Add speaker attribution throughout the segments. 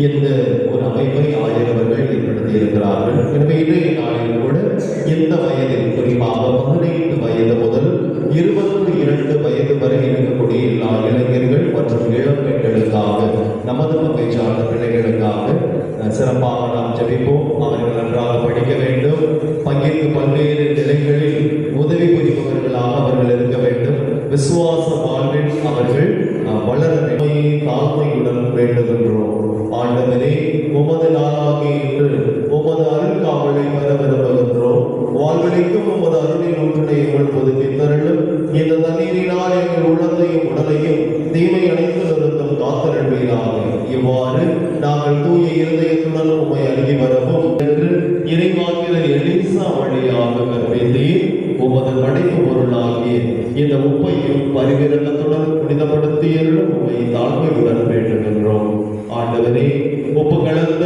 Speaker 1: இந்த ஒரு அமைப்பை ஆயிரவர்கள் ஏற்படுத்தி இருக்கிறார்கள். எனவே இன்றைய நாளில் கூட எந்த வயதில், குறிப்பாக 15 வயது முதல் 22 வயது வரை இருக்கக்கூடிய எல்லா இளைஞர்கள் மற்றும் இளம் பெண்களுக்காக, நமது மகை சார்ந்த பிள்ளைகளுக்காக சிறப்பாக நாம் ஜெபிப்போம். அவர்கள் நன்றாக படிக்க வேண்டும். பங்கிற்கு பல்வேறு நிலைகளில் உதவி புரிபவர்களாக அவர்கள் இருக்க வேண்டும். விசுவாச வாழ்வில் அவர்கள் வளர தாழ்மையுடன் வேண்டுகின்றோம். ஆண்டவரே, உமது நாளாகி இன்று உமது அருள் காவலை பெற விரும்புகின்றோம். வாழ்வழிக்கும் உமது அருளின் ஒன்றினை எங்கள் புதுப்பி தருளும். இந்த தண்ணீரினால் எங்கள் உள்ளத்தையும் உடலையும் தீமை அடைந்து நிறுத்தும் காத்தருள்வீராக. இவ்வாறு நாங்கள் தூய இருதயத்துடன் உம்மை அணுகி வரவும் என்று இறைவாக்கினர் எலிசா வழியாக கற்பித்தீர். உமது படைப்பு பொருளாகிய இந்த உப்பையும் பரிவிரகத்துடன் புனிதப்படுத்தியருளும் உம்மை தாழ்மையுடன் வேண்டுகின்றோம். ஆண்டவரே, உப்பு கலந்த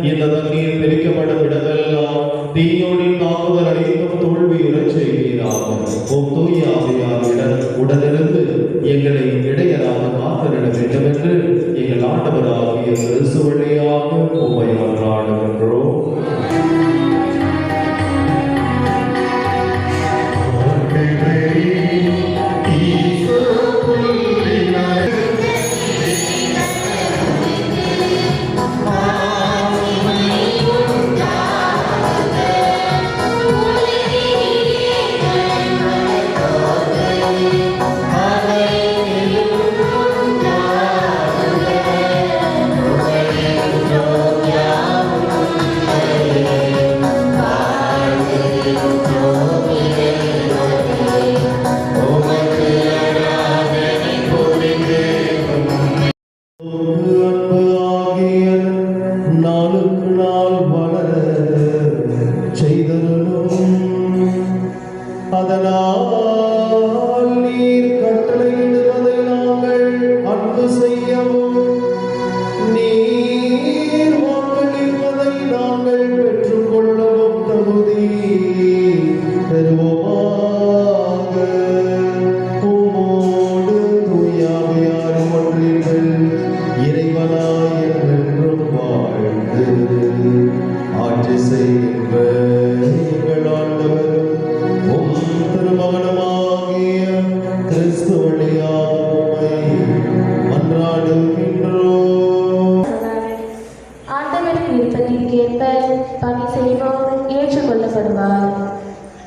Speaker 1: இந்த தண்ணீர் பிரிக்கப்படும் இடமெல்லாம் தீயோடின் தாக்குதல் அனைத்தும் தோல்வியுறச் செய்வீராக. உம் தூய ஆவியாரிடம் உடனிருந்து எங்களை இடையராக காத்திட வேண்டும் என்று எங்கள் ஆண்டவராகிய கிறிஸ்து வழியாக உம்மை மன்றாடுகின்றோம்.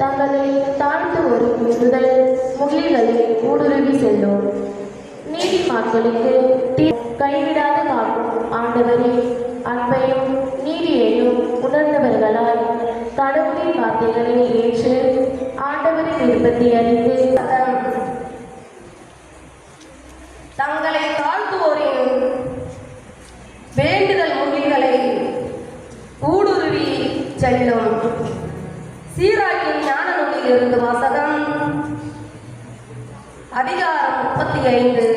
Speaker 2: தங்களை தாழ்த்து ஒரு விடுதல் முகில்களை ஊடுருவி செல்லும். நீதிமான்களுக்கு கைவிடாத காக்கும் ஆண்டவரே, அன்பையும் நீதியையும் உணர்ந்தவர்களாய் கடவுளின் வார்த்தைகளை ஏற்று ஆண்டவரின் விருப்பத்தை அறிந்து
Speaker 3: தங்களை தாழ்த்துவோரின் வேண்டுதல் முகில்களை ஊடுருவி செல்லும். சீராக்கின் ஞான நூலில் இருந்து வாசகம். அதிகாரம் 35.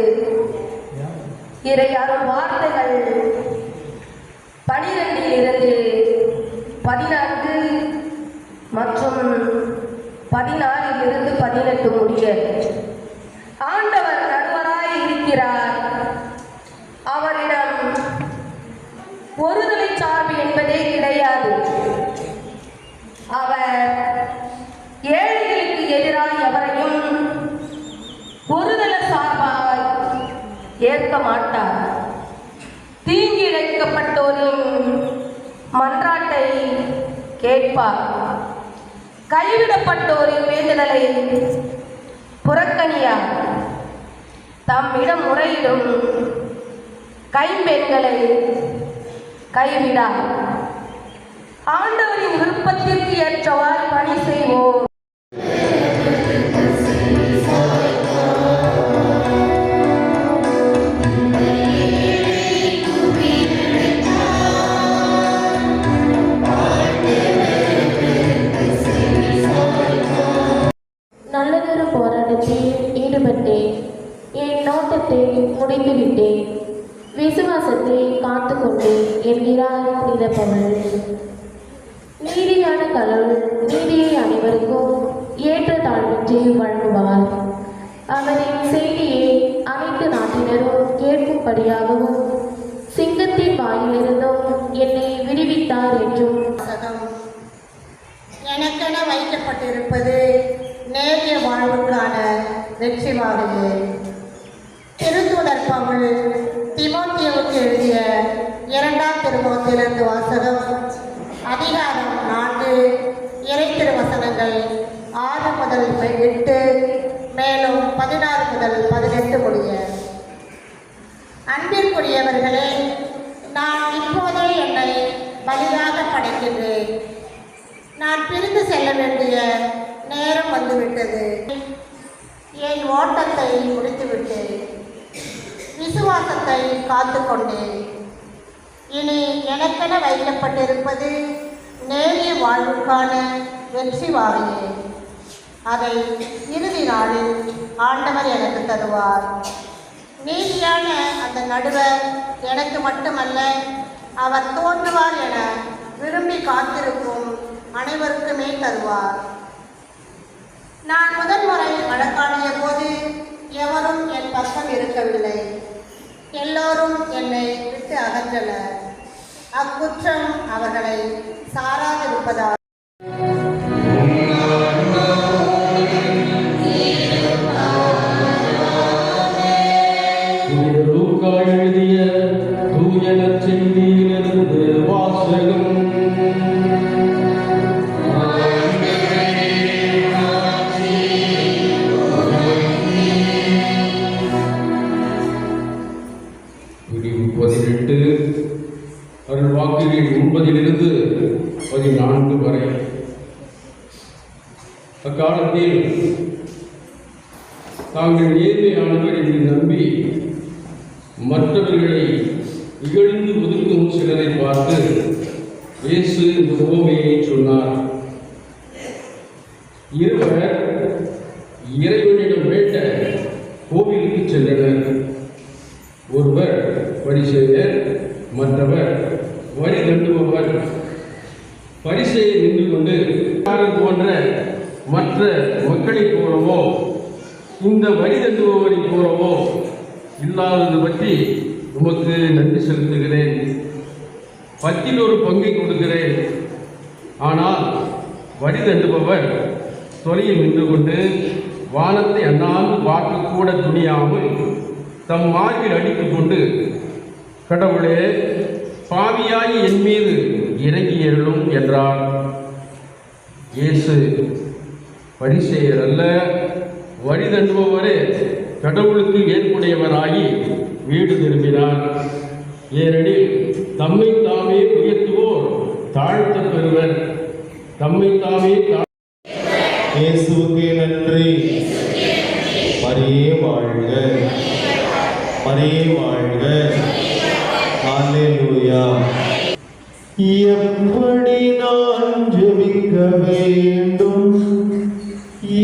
Speaker 3: இறை அருள் வார்த்தைகள். நடத்தும் முடிய ஆண்டவர் நடுவராய் இருக்கிறார். அவரிடம் ஒருதலை சார்பு என்பதே கிடையாது. அவர் ஏழைகளுக்கு எதிராக எவரையும் ஒருதல சார்பாய் ஏற்க மாட்டார். தீங்கி இழைக்கப்பட்டோரின் மன்றாட்டை கேட்பார். கைவிடப்பட்டோரின் வேண்டுதலை புறக்கணியார். தம்மிடம் முறையிடும் கைம்பெண்களை கைவிடார். ஆண்டவரின் விருப்பத்திற்கு ஏற்றவாறு பணி செய்வோம்.
Speaker 2: நல்லதொரு போராட்டத்தில் ஈடுபட்டேன். என் நோட்டத்தை முடித்துவிட்டேன். விசுவாசத்தை காத்துக்கொண்டேன் என்கிறார் புனித பவுல். நீதியான கடவுள் நீதியை அனைவருக்கும் ஏற்ற தாழ்வின்றி வழங்குவார். அவரின் செய்தியை அனைத்து நாட்டினரும் கேட்கும்படியாகவும் சிங்கத்தின் வாயிலிருந்தும் என்னை விடுவித்தார் என்றும்
Speaker 4: எனக்கென வைக்கப்பட்டிருப்பது நேரிய வாழ்வுக்கான வெற்றி வாகையே. திருத்தூதர் பவுல் தீமோத்தேயுவுக்கு எழுதிய 2ஆம் திருமுகத்திலிருந்து வாசகம். அதிகாரம் 4 இறைத்திருவசனங்கள் 6 முதல் 8 மேலும் 16 முதல் 18 முடிய. அன்பிற்குரியவர்களே, நான் இப்போதே என்னை பலியாக படைக்கின்றேன். நான் பிரிந்து செல்ல வேண்டிய நேரம் வந்துவிட்டது. என் ஓட்டத்தை முடித்துவிட்டேன். விசுவாசத்தை காத்துக்கொண்டேன். இனி எனக்கென வைக்கப்பட்டிருப்பது நேரிய வாழ்வுக்கான வெற்றி வாகையே. அதை இறுதி நாளில் ஆண்டவர் எனக்கு தருவார். நீதியான அந்த நடுவர் எனக்கு மட்டுமல்ல, அவர் தோன்றுவார் என விரும்பி காத்திருக்கும் அனைவருக்குமே தருவார். நான் முதன்முறை வழக்காடிய போது எவரும் என் பக்கம் இருக்கவில்லை. எல்லோரும் என்னை விட்டு அகன்றனர். அக்குற்றம் அவர்களை சாராதிருப்பதால்
Speaker 5: எழுதிய தூய நற்செய்தியிலிருந்து வாசகம். பிரிவு 18 அருள்வாக்குகள் 9 14 வரை. அக்காலத்தில் தாங்கள் நேர்மையானவர் என்று நம்பி மற்றவர்களை இகழ்ந்து ஒதுக்கும் சிலரை பார்த்து இயேசு இந்த உவமையை சொன்னார். இருவர் இறைவனிடம் வேண்ட கோவிலுக்கு சென்றனர். ஒருவர் பரிசேயர், மற்றவர் வரி தண்டுபவர். பரிசேயர் நின்று கொண்டு போன்ற மற்ற மக்களைப் போலவோ இந்த வரி தண்டுபவரைப் போலவோ இல்லாதது பற்றி உமக்கு நன்றி செலுத்துகிறேன். 10 ஒரு பங்கை கொடுக்கிறேன். ஆனால் வரி தண்டுபவர் தொலையில் நின்று கொண்டு வானத்தை அண்ணாந்து பார்க்க கூட துணியாமல் தம் மார்பில் அடித்துக் கொண்டு, கடவுளே, பாவியாகி என் மீது இறங்கி எழும் என்றார். இயேசு பரிசேயர் அல்ல, வரி தண்டுபவரே கடவுளுக்கு ஏற்புடையவராகி வீடு திரும்பினார். ஏனெனில் தம்மை தாமே உயர்த்துவோர் தாழ்த்த பெறுவர், தம்மை தாமே
Speaker 1: இயேசுவுக்கே நன்றி. மரியே வாழ்க, மரியே வாழ்க. அல்லேலூயா. எப்படி நான் ஜெபிக்க வேண்டும்,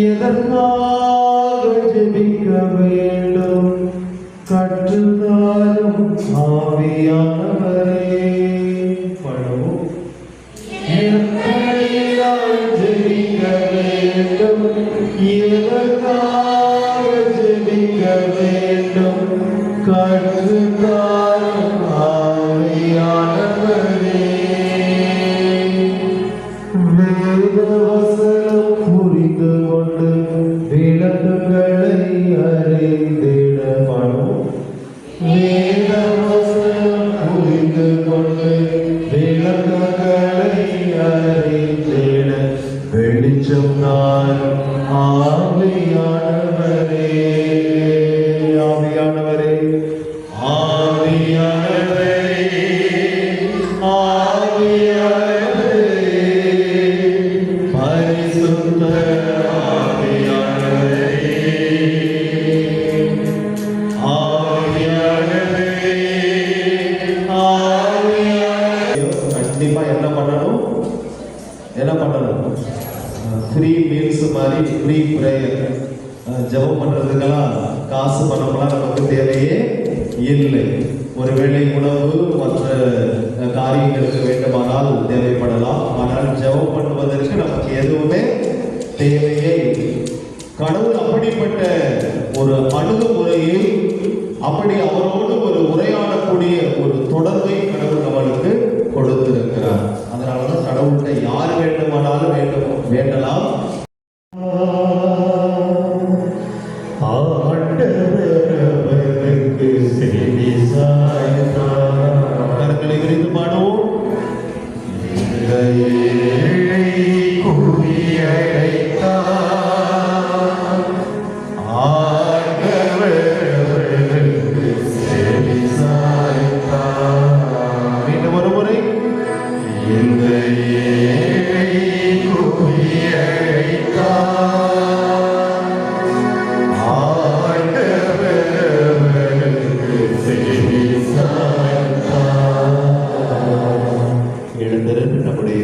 Speaker 1: எதற்காக ஜெபிக்க வேண்டும், கற்றுத்தாரும் ஆவியானவரே. பழவும் எப்படி நான் ஜெபிக்க வேண்டும், எதற்காக கண்டிப்பா என்ன பண்ணணும்? ஃப்ரீ மீல்ஸ் மாதிரி ஃப்ரீ ப்ரேயர், ஜெபம் பண்றதுக்கெல்லாம் காசு பணம்லாம் நமக்கு தேவையே இல்லை. ஒருவேளை உணவு மற்ற காரியங்களுக்கு வேண்டுமானால் தேவைப்படலாம். ஆனால் ஜெபம் பண்ணுவதற்கு நமக்கு எதுவுமே தேவையே இல்லை. கடவுள் அப்படிப்பட்ட ஒரு அணுகுமுறையை, அப்படி அவரோடு ஒரு உரையாடக்கூடிய ஒரு தொடர்பை கடவுள் நம்மளுக்கு கொடுத்திருக்கிறார். அதனாலதான் கடவுள்கிட்ட யார் வேண்டுமானாலும் வேண்டலாம். கரங்களை விரித்து பாடுவோம். மீண்டும் ஒரு முறை. எழுந்திருந்து நம்முடைய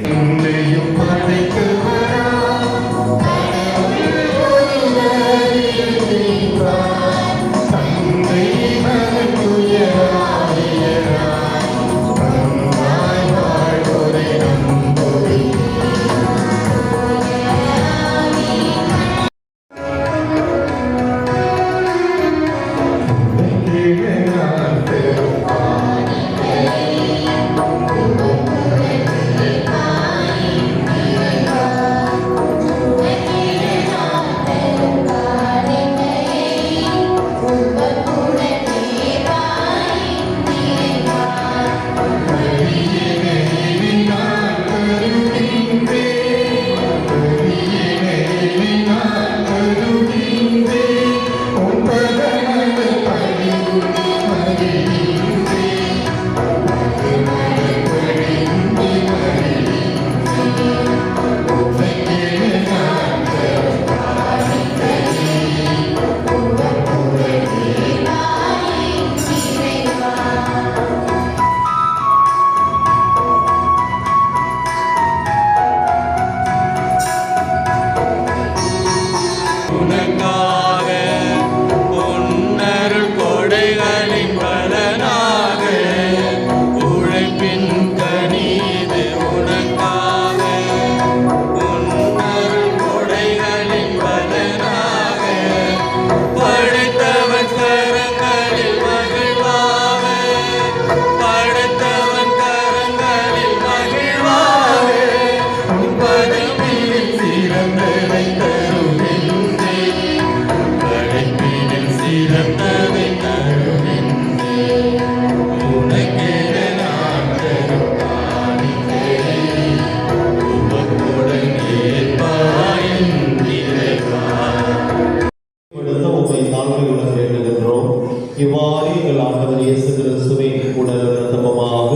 Speaker 1: இவ்வாறு எங்கள் ஆண்டவர் இயேசு கிறிஸ்துவின் உடல் இரத்தமாக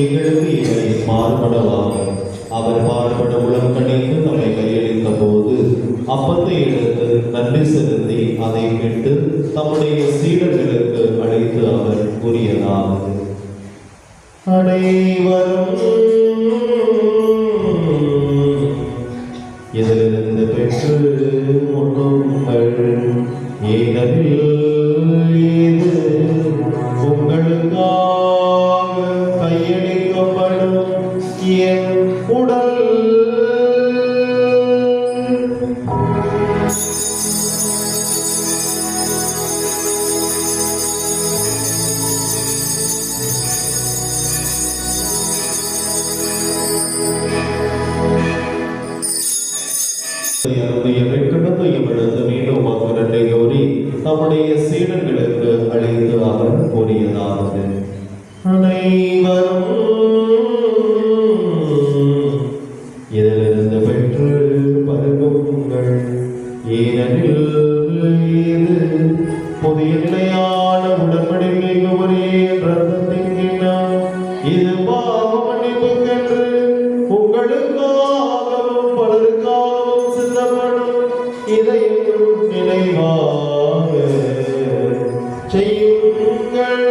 Speaker 1: எங்களுக்கு இவரை மாறுபடவாக. அவர் பாடுபட உளம் கணித்து நம்மை கையளித்த போது அப்பத்தை எடுத்து நன்றி செலுத்தி அதை விட்டு தம்முடைய சீடர்களுக்கு அழைத்து அவர் கூறியதாவது: அனைவரும் இதிலிருந்து பெற்று உண்ணுங்கள், ஏனெனில் இது உங்களுக்காக கையளிக்கப்படும் என் உடல். மீண்டும் நன்றி கூறி நம்முடைய சீடர்களுக்கு அழைத்து அவர் கூறியதாவது: அனைவரும் இதிலிருந்து பெற்று பருகுங்கள், ஏனெனில் இது புதிய நிலையான உடன்படிக்கைக்கு ஒரே இரத்தத்தின் கிண்ணம். இது பாவ மன்னிப்புக்கென்று உங்களுக்காகவும் பலருக்காகவும் சிந்தப்படும். இதையும் நினைவாக செய்யுங்கள்.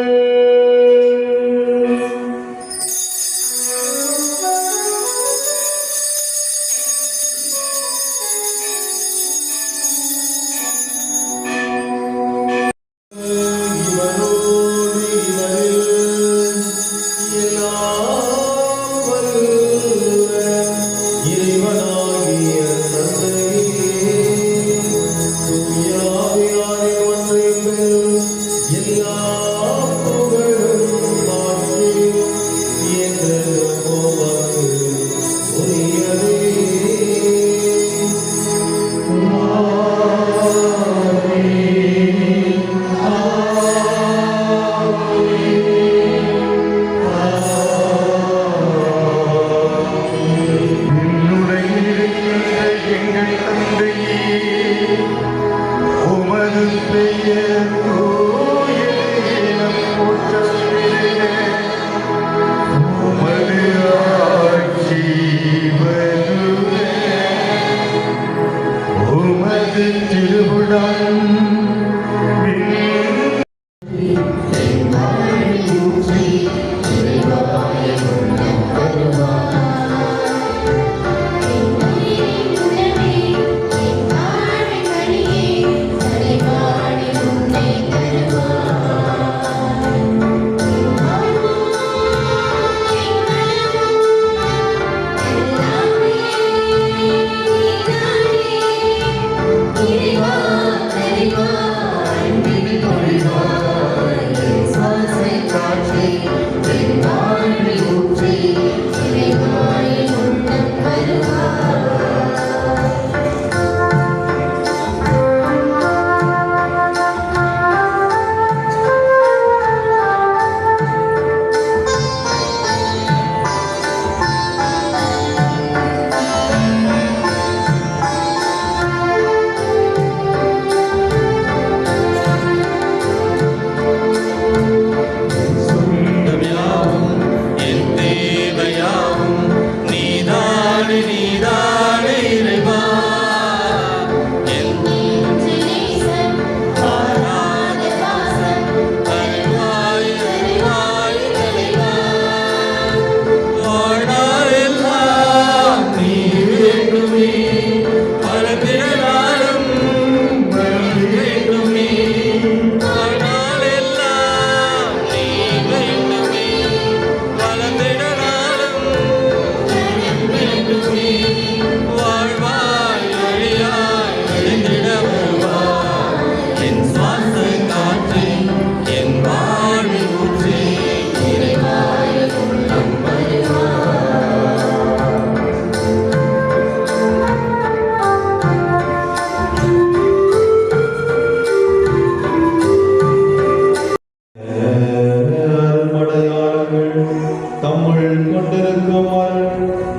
Speaker 1: கொண்டிருக்கும்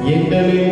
Speaker 1: எங்களின்